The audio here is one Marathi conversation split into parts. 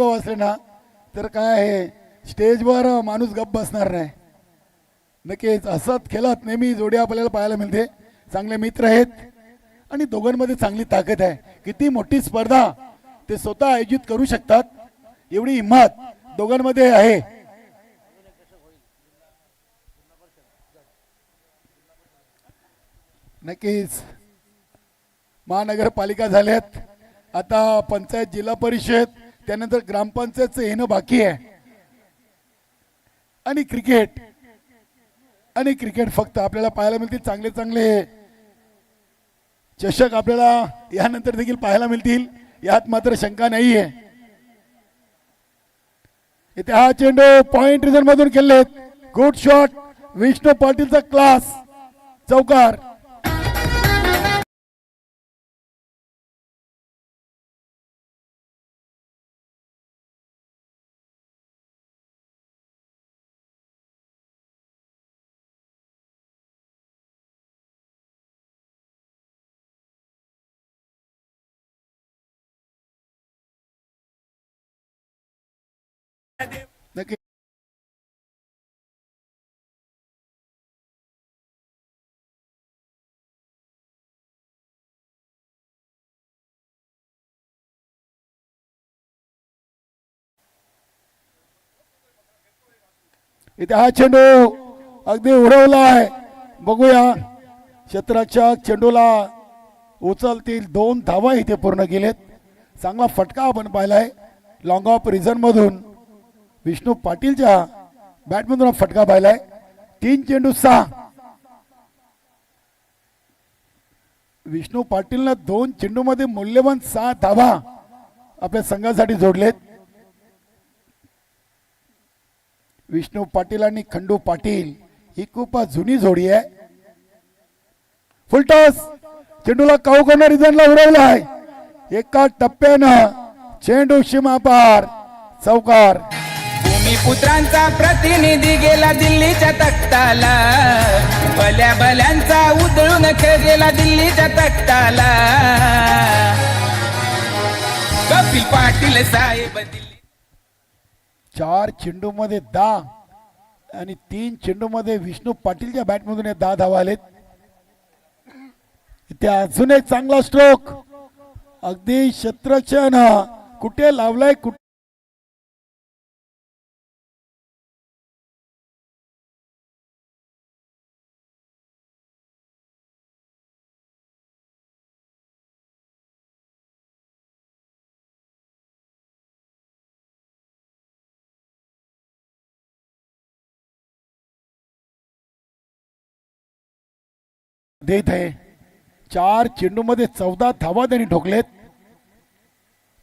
असले ना तर काय आहे, स्टेजवर माणूस गप्प बसणार नाही. नक्कीच हसत खेळत नेहमी जोडी आपल्याला पाहायला मिळते. चांगले मित्र आहेत आणि दोघांमध्ये चांगली ताकद आहे. किती मोठी स्पर्धा ते स्वतः आयोजित करू शकतात, एवढी हिंमत दोघांमध्ये आहे. नक्कीच महानगरपालिका झाल्यात, आता पंचायत जिल्हा परिषद, त्यानंतर ग्रामपंचायतचं येणं बाकी आहे. आणि क्रिकेट फक्त आपल्याला पाहायला मिळतील. चांगले चांगले चषक आपल्याला यानंतर देखील पाहायला मिळतील, यात मात्र शंका नाहीये. इथे हा चेंडू पॉइंट रिझन मधून खेळलेत. गुड शॉट, विष्णू पाटीलचा क्लास, चौकार. नक्की इथे हा चेंडू अगदी उडवला आहे. बघूया क्षेत्ररक्षक चेंडूला उचलतील. 2 धावा इथे पूर्ण केलेत. चांगला फटका आपण पाहिलाय लॉंग ऑफ रिझन मधून. विष्णू पाटीलच्या बॅटमधून फटका पाहिलाय. 3 चेंडू 6. विष्णू पाटीलनं 2 चेंडू मध्ये मूल्यवान 6 धावा आपल्या संघासाठी जोडलेत. विष्णू पाटील आणि खंडू पाटील ही खूप जुनी जोडी आहे. फुलटॉस, चेंडूला काऊ करणार रिझनला उडवला आहे. एका टप्प्यानं चेंडू सीमापार, चौकार. भूमिपुत्रांचा प्रतिनिधी गेला दिल्लीच्या तख्ताला, भल्या भल्यांचा उधळून खेळ गेला दिल्लीच्या तख्ताला. कपिल पाटील साहेब दिल्ली. 4 चेंडू मध्ये 10 आणि 3 चेंडू मध्ये विष्णू पाटीलच्या बॅटमधून 10 धावा आलेत. इथे अजून एक चांगला स्ट्रोक, अगदी क्षेत्ररक्षण कुठे लावलाय, कुठे देत आहे. 4 चेंडू मध्ये 14 धावा त्यांनी ठोकलेत.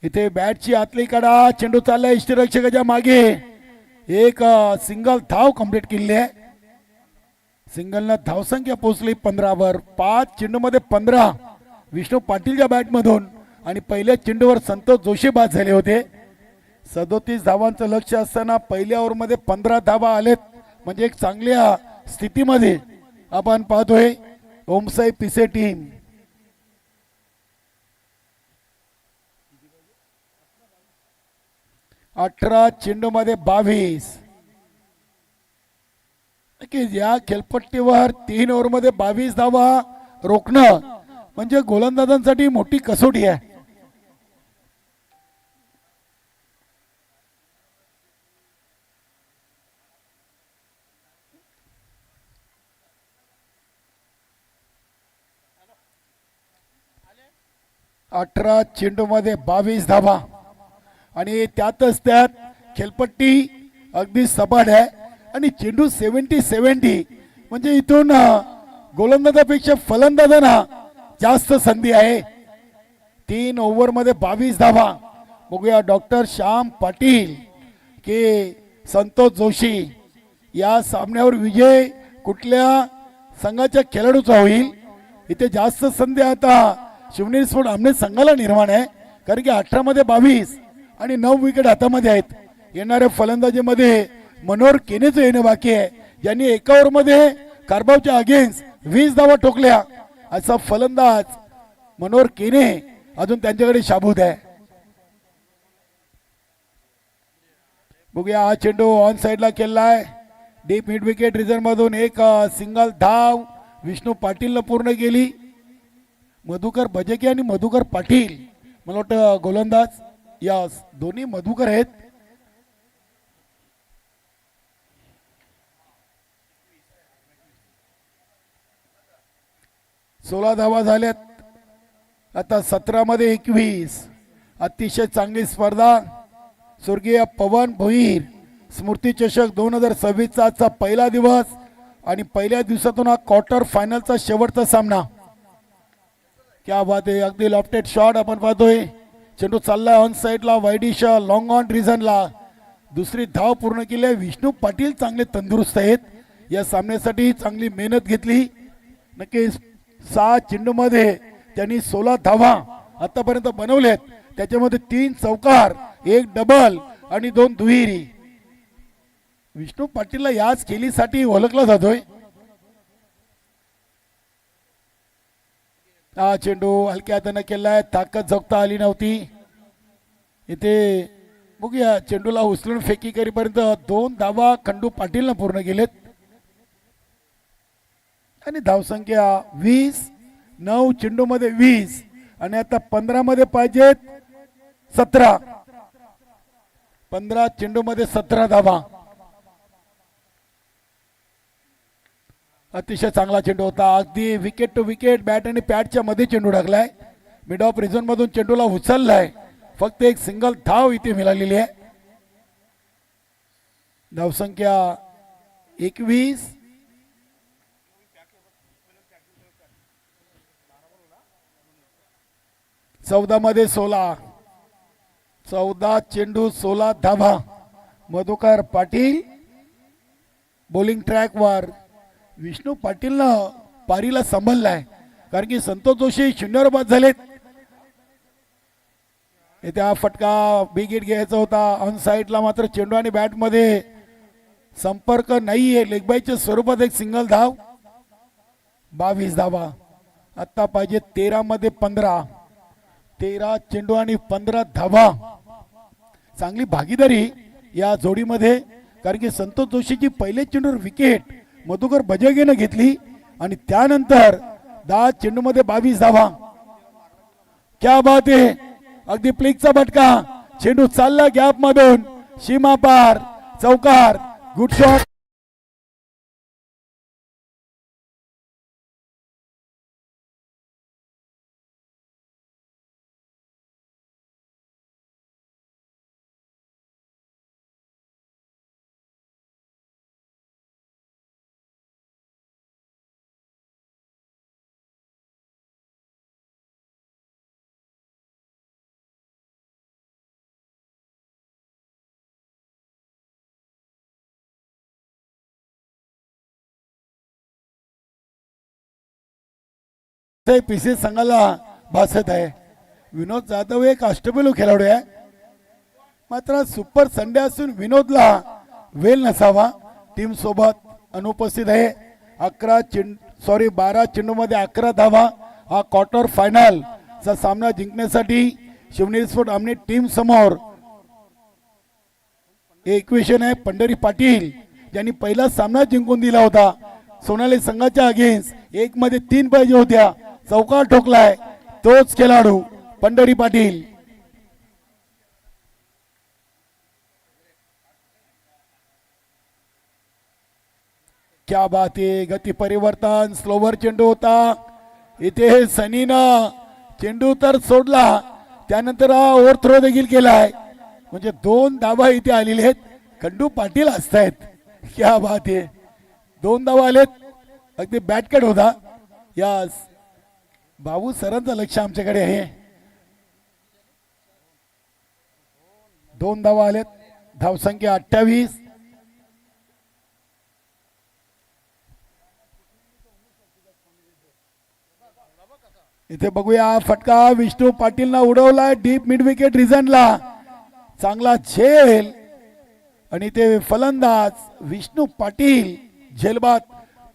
इथे बॅटची आतली कडा, चेंडू चाललाय इष्टरक्षकाच्या मागे. एक सिंगल धाव कंप्लीट केली आहे. सिंगलनं धावसंख्या पोहोचली 15 वर. 5 चेंडू मध्ये 15 विष्णू पाटीलच्या बॅटमधून आणि पहिल्या चेंडूवर संतोष जोशी बाद झाले होते. 37 धावांचं लक्ष असताना पहिल्या ओव्हरमध्ये 15 धावा आलेत. म्हणजे एक चांगल्या स्थितीमध्ये आपण पाहतोय ओमसाई पिसे टीम. अठरा चेंडू मध्ये 22. या खेळपट्टीवर 3 ओव्हर मध्ये 22 धावा रोखणं म्हणजे गोलंदाजांसाठी मोठी कसोटी आहे. अठरा चेंडू मध्ये 22 धावा आणि त्यातच त्यात खेळपट्टी अगदी सपाट आहे आणि चेंडू 70-70 म्हणजे इथून गोलंदाजापेक्षा फलंदाजांना जास्त संधी आहे. 3 ओव्हर मध्ये 22 धावा. बघूया डॉक्टर श्याम पाटील की संतोष जोशी या सामन्यावर विजय कुठल्या संघाच्या खेळाडूचा होईल. इथे जास्त संधी आता शिवनेरी स्पोर्ट आमने संघाला निर्माण आहे, कारण की 18 मध्ये 22 आणि 9 विकेट हातामध्ये आहेत. येणाऱ्या फलंदाजीमध्ये मनोहर केनेचं येणं बाकी आहे, ज्यांनी एका ओव्हर मध्ये कारभारच्या अगेन्स्ट 20 धावा ठोकल्या. असा फलंदाज मनोहर केने अजून त्यांच्याकडे शाबूत आहे. बघूया हा चेंडू ऑन साइडला केला आहे. डीप मिड विकेट रिझन मधून एक सिंगल धाव विष्णू पाटीलनं पूर्ण केली. मधुकर भजके आणि मधुकर पाटील मला वाटतं गोलंदाज यस दोन्ही मधुकर आहेत. सोळा धावा झाल्यात. आता 17 मध्ये 21. अतिशय चांगली स्पर्धा. स्वर्गीय पवन भोईर स्मृती चषक 2026 आजचा पहिला दिवस आणि पहिल्या दिवसातून हा क्वार्टर फायनलचा शेवटचा सामना. क्या बात आहे. अगदी लॉफ्टेड शॉट आपण पाहतोय. चेंडू चाललाय ऑन साइडला वाईडिश लॉंग ऑन रिझनला. दुसरी धाव पूर्ण केली आहे. विष्णू पाटील चांगले तंदुरुस्त आहेत. या सामन्यासाठी चांगली मेहनत घेतली. नक्कीच 6 चेंडूमध्ये त्यांनी 16 धावा आतापर्यंत बनवल्यात. त्याच्यामध्ये 3 चौकार 1 डबल आणि 2 दुहेरी. विष्णू पाटीलला याच खेळीसाठी ओळखला जातोय. हा चेंडू हलक्या हाताने केलाय. ताकद जोखता आली नव्हती. इथे बघूया चेंडूला उचलून फेकी करीपर्यंत 2 धावा खंडू पाटीलनं पूर्ण केलेत आणि धावसंख्या 20. 9 चेंडू मध्ये 20 आणि आता 15 मध्ये पाहिजेत 17. 15 चेंडू मध्ये 17 धावा. अतिशय चांगला चेंडू होता. अगदी विकेट टू विकेट बॅट आणि पॅडच्या मध्ये चेंडू टाकलाय. मिड ऑफ रिझन मधून चेंडूला उचललाय. फक्त एक सिंगल धाव इथे मिळालेली आहे. धावसंख्या 21. 14 मध्ये 16. 14 चेंडू 16 धावा. मधुकर पाटील बॉलिंग ट्रॅक वर. विष्णू पाटीलनं पारीला सांभाळलाय कारण की संतोष जोशी 0 बाद झालेत. इथे हा फटका बिग हिट घ्यायचा होता. ऑन साइडला मात्र चेंडू आणि बॅट मध्ये संपर्क नाहीये. लेगबाईच्या स्वरूपात एक सिंगल धाव. 22 धावा. आता पाहिजे 13 मध्ये 15. 13 चेंडू आणि 15 धावा. चांगली भागीदारी या जोडीमध्ये कारण की संतोष जोशीची पहिले चेंडूवर विकेट मधुकर भजगेनं घेतली आणि त्यानंतर 10 चेंडू मध्ये 22 धावा. क्या बात आहे. अगदी प्लिकचा फटका. चेंडू चालला गॅप मधून सीमा पार चौकार. Good shot. पीसीएस संघाला भासत आहे. विनोद जाधव एक अष्टपैलू खेळाडू आहे. मात्र सुपर संडे असून विनोदला वेल नसावा. टीम सोबत अनुपस्थित आहे. 12 चेंडू मध्ये 11 धावा. हा क्वार्टर फायनल चा सामना जिंकण्यासाठी शिवनेरी स्पोर्ट आमने टीम समोर इक्वेशन आहे. पंढरी पाटील ज्यांनी पहिला सामना जिंकून दिला होता सोनाली संघाच्या अगेन्स्ट 1 मध्ये 3 पाहिजे होत्या. चौकार ठोकलाय तोच खेळाडू पंढरी पाटील. क्या बात आहे. गती परिवर्तन. स्लोवर चेंडू होता. इथे सनीनं चेंडू तर सोडला. त्यानंतर ओव्हर थ्रो देखील केलाय. म्हणजे 2 धावा इथे आलेले आहेत. खंडू पाटील असतायत. क्या बात आहे. 2 धावा आलेत. अगदी बॅटकट होता. यस बाबू सरांचं लक्ष आमच्याकडे आहे. 2 धावा आलेत. धावसंख्या 28. इथे बघूया फटका विष्णू पाटीलना उडवलाय डीप मिड विकेट रिझनला. चांगला झेल आणि ते फलंदाज विष्णू पाटील झेलबाद.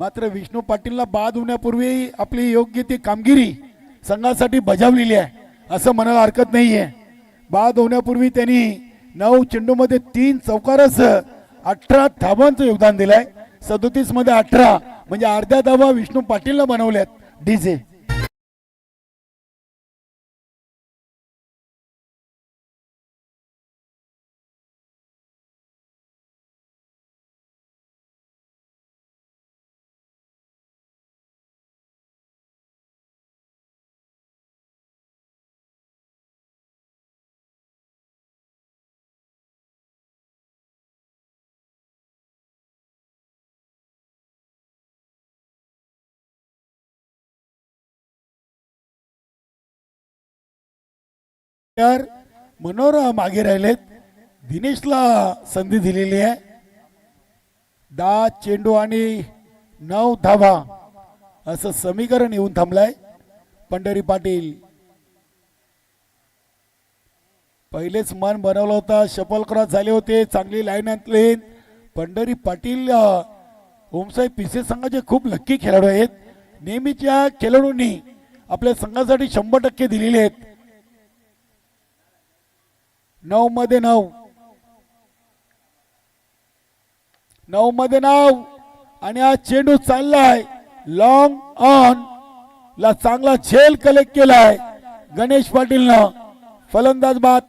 मात्र विष्णू पाटीलला बाद होण्यापूर्वी आपली योग्य ती कामगिरी संघासाठी बजावलेली आहे असं म्हणायला हरकत नाहीये. बाद होण्यापूर्वी त्यांनी 9 चेंडूमध्ये 3 चौकारासह 18 धावांचं योगदान दिलंय. 37 मध्ये 18 म्हणजे अर्ध्या धावा विष्णू पाटीलनं बनवल्यात डीजे. तर मनोहर मागे राहिलेत. दिनेशला संधी दिलेली आहे. 10 चेंडू आणि 9 धावा असं समीकरण येऊन थांबलाय. पंढरी पाटील पहिलेच मन बनवलं होता. शपल क्रॉस झाले होते. चांगली लाईन आणली. पंढरी पाटील ओमसाई पिसे संघाचे खूप लक्की खेळाडू आहेत. नेहमीच्या खेळाडूंनी आपल्या संघासाठी 100% दिलेले आहेत. 9 मध्ये 9 आणि हा चेंडू चाललाय लॉंग ऑन ला. चांगला झेल कलेक्ट केलाय गणेश पाटीलनं. फलंदाज बाद.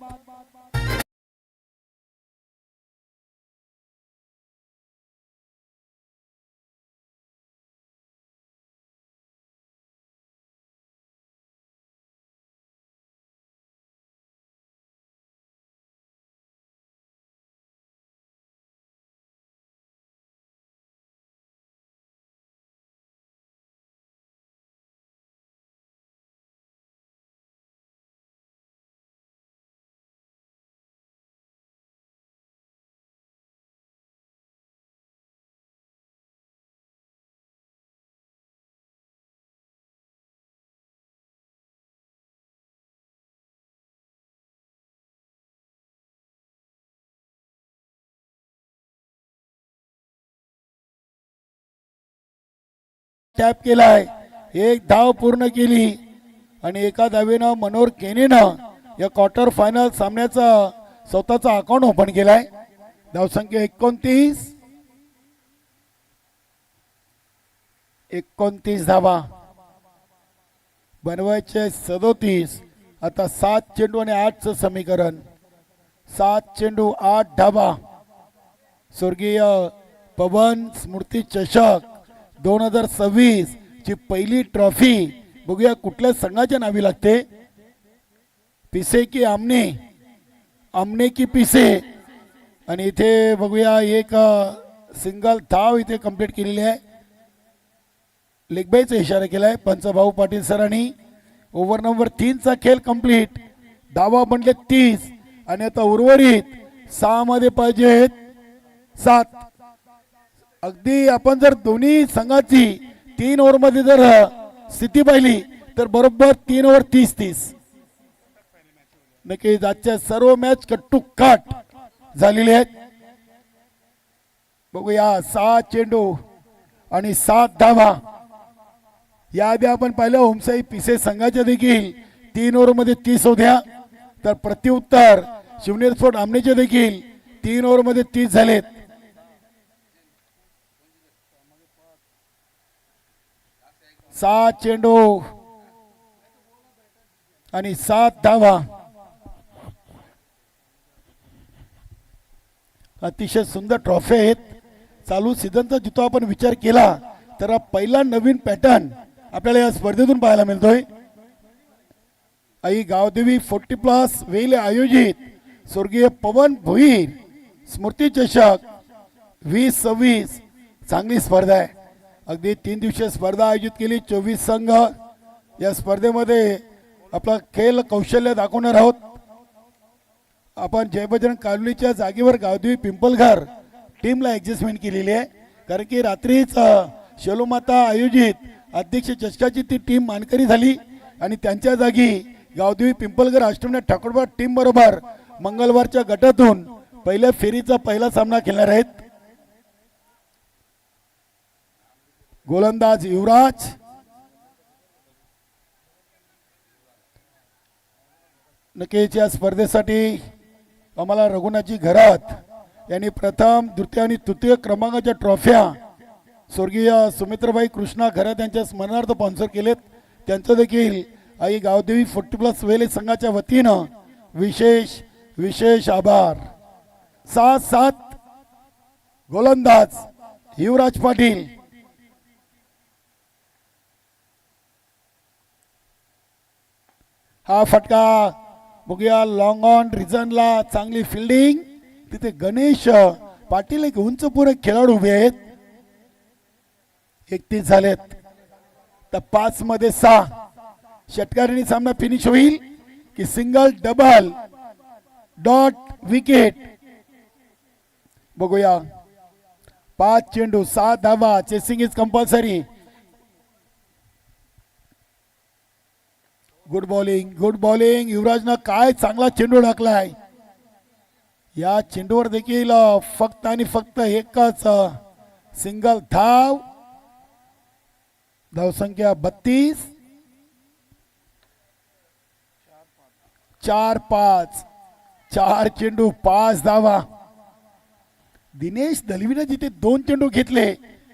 टॅप केलाय. 1 धाव पूर्ण केली आणि एका धावेनं मनोहर केनेनं या क्वार्टर फायनल सामन्याचा स्वतःचा अकाउंट ओपन केलाय. धावसंख्या 29 धावा बनवायचे 37. आता 7 चेंडू आणि 8चं समीकरण. 7 चेंडू 8 धावा. स्वर्गीय पवन स्मृती चषक 2026 ची पहिली ट्रॉफी बघूया कुठल्या संघाच्या नावी लागते. पिसे की आमने, आमने की पिसे. आणि इथे बघूया एक सिंगल धाव इथे कंप्लीट केलेली आहे. लेगबाईचा इशारा केलाय पंच भाऊ पाटील सरांनी. ओव्हर नंबर 3चा खेळ कंप्लीट. धावा बनले 30 आणि आता उर्वरित 6 मध्ये पाहिजेत 7. अगदी आपण जर दोन्ही संघाची 3 ओव्हर मध्ये जर स्थिती पाहिली तर बरोबर 3 ओव्हर 30-30. नक्कीच आजच्या सर्व मॅच कट्टुकाट झालेले आहेत. बघूया 6 चेंडू आणि 7 धावा. याआधी आपण पाहिलं ओमसाई पिसे संघाच्या देखील 3 ओव्हर मध्ये 30 होत्या. तर प्रत्युत्तर शिवनेर स्पोर्ट आमनेचे देखील 3 ओव्हर मध्ये 30 झालेत. 7 चेंडू आणि 7 धावा. अतिशय सुंदर ट्रॉफी आहेत. चालू सीझनचा जितो आपण विचार केला तर पहिला नवीन पॅटर्न आपल्याला या स्पर्धेतून पाहायला मिळतोय. आई गावदेवी 40+ वेळेला आयोजित स्वर्गीय पवन भोईर स्मृती चषक 2026 चांगली स्पर्धा आहे. अगदी 3 दिवसीय स्पर्धा आयोजित केली. 24 संघ या स्पर्धेमध्ये आपला खेळ कौशल्य दाखवणार आहोत. आपण जयबजरंग कालनीच्या जागेवर गावदेवी पिंपलघर टीमला ऍडजस्टमेंट केलेली आहे. कारण की रात्रीच शेलोमाता आयोजित अध्यक्ष चषकाची ती टीम मानकरी झाली आणि त्यांच्या जागी गावदेवी पिंपलघर अष्टमी ठाकूरबा टीम बरोबर मंगळवारच्या गटातून पहिल्या फेरीचा पहिला सामना खेळणार आहेत. गोलंदाज युवराज, नक्कीच या स्पर्धेसाठी आम्हाला रघुनाथजी घरात यांनी प्रथम द्वितीय आणि तृतीय क्रमांकाच्या ट्रॉफ्या स्वर्गीय सुमित्राबाई कृष्णा घरात यांच्या स्मरणार्थ स्पॉन्सर केलेत. त्यांचं देखील आई गावदेवी 40+ वेले संघाच्या वतीनं विशेष विशेष आभार. 7 गोलंदाज युवराज पाटील, हा फटका बघूया. लॉंग ऑन रिझनला चांगली फिल्डिंग. तिथे गणेश पाटील एक उंच पुरे खेळाडू उभे आहेत. 31 झालेत तर 5 मध्ये 6. षटकाराने सामना फिनिश होईल की सिंगल डबल डॉट विकेट. बघूया. 5 चेंडू 7 धावा. Chasing is compulsory. Good bowling, good bowling. युवराजनं काय चांगला चेंडू टाकलाय. या चेंडूवर देखील फक्त आणि फक्त एकच सिंगल धाव. धावसंख्या 32. 4-5. 4 चेंडू 5 धावा. दिनेश दलवीने जिथे 2 चेंडू घेतले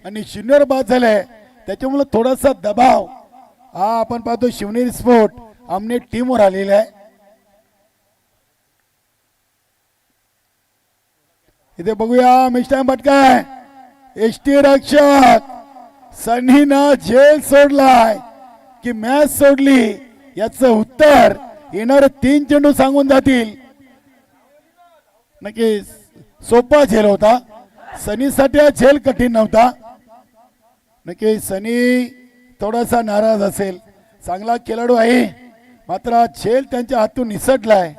आणि 0 बाद झाले त्याच्यामुळे थोडासा दबाव हा आपण पाहतो शिवनेरी स्पोर्ट आमने टीमवर आलेला आहे. इथे बघूया मिस्टर भटकाय. एसटी रक्षक सनीनं झेल सोडलाय की मॅच सोडली याचं उत्तर येणारे 3 चेंडू सांगून जातील. नक्कीच सोपा झेल होता. सनीसाठी हा झेल कठीण नव्हता. नक्की सनी थोडासा नाराज असेल. चांगला खेळाडू आहे मात्र हा झेल त्यांच्या हातून निसटलाय.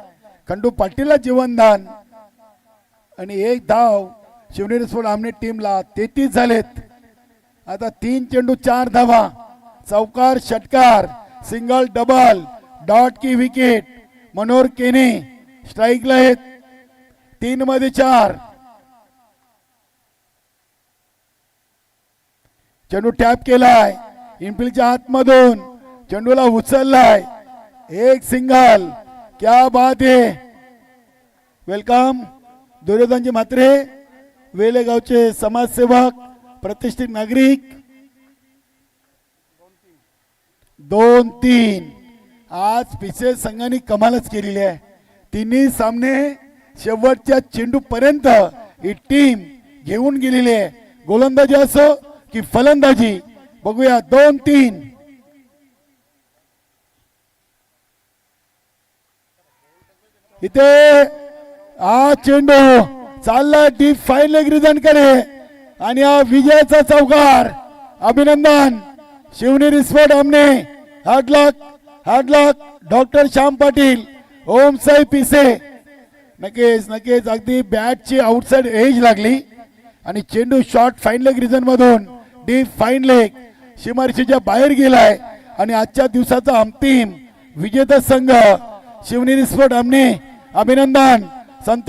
खंडू पाटीलला जीवनदान आणि 1 धाव शिवनेरी स्पोर्ट आमने टीमला. 33 झालेत. आता 3 चेंडू 4 धावा. चौकार षटकार सिंगल डबल डॉट की विकेट. मनोहर केने स्ट्राईकला आहेत. 3 मध्ये 4. चेंडू टॅप केलाय इनफिल्डच्या आतमधून. चेंडूला उचललाय. 1 सिंगल. क्या बात आहे. वेलकम दुर्योधनजी म्हात्रे वेलेगावचे समाजसेवक प्रतिष्ठित नागरिक. 2-3. आज पिसे संघाने कमालच केलेली आहे. तिन्ही सामने शेवटच्या चेंडू पर्यंत ही टीम घेऊन गेलेली आहे. गोलंदाजी असो की फलंदाजी. बघूया 2-3. इथे हा चेंडू चालला डीप फाईन लेग रिझन कडे आणि हा विजयाचा चौकार. अभिनंदन शिवनेरी स्पोर्ट आमने. हार्ड लक डॉक्टर श्याम पाटील, ओम साई पिसे. नक्कीच अगदी बॅटची आउटसाइड एज लागली आणि चेंडू शॉर्ट फाईन लेग रिझन मधून डीप फाईन लेग सीमारेषेच्या बाहेर गेलाय आणि आजच्या दिवसाचा अंतिम विजेता संघ शिवनेरी स्पोर्ट आमने. अभिनंदन संतोष.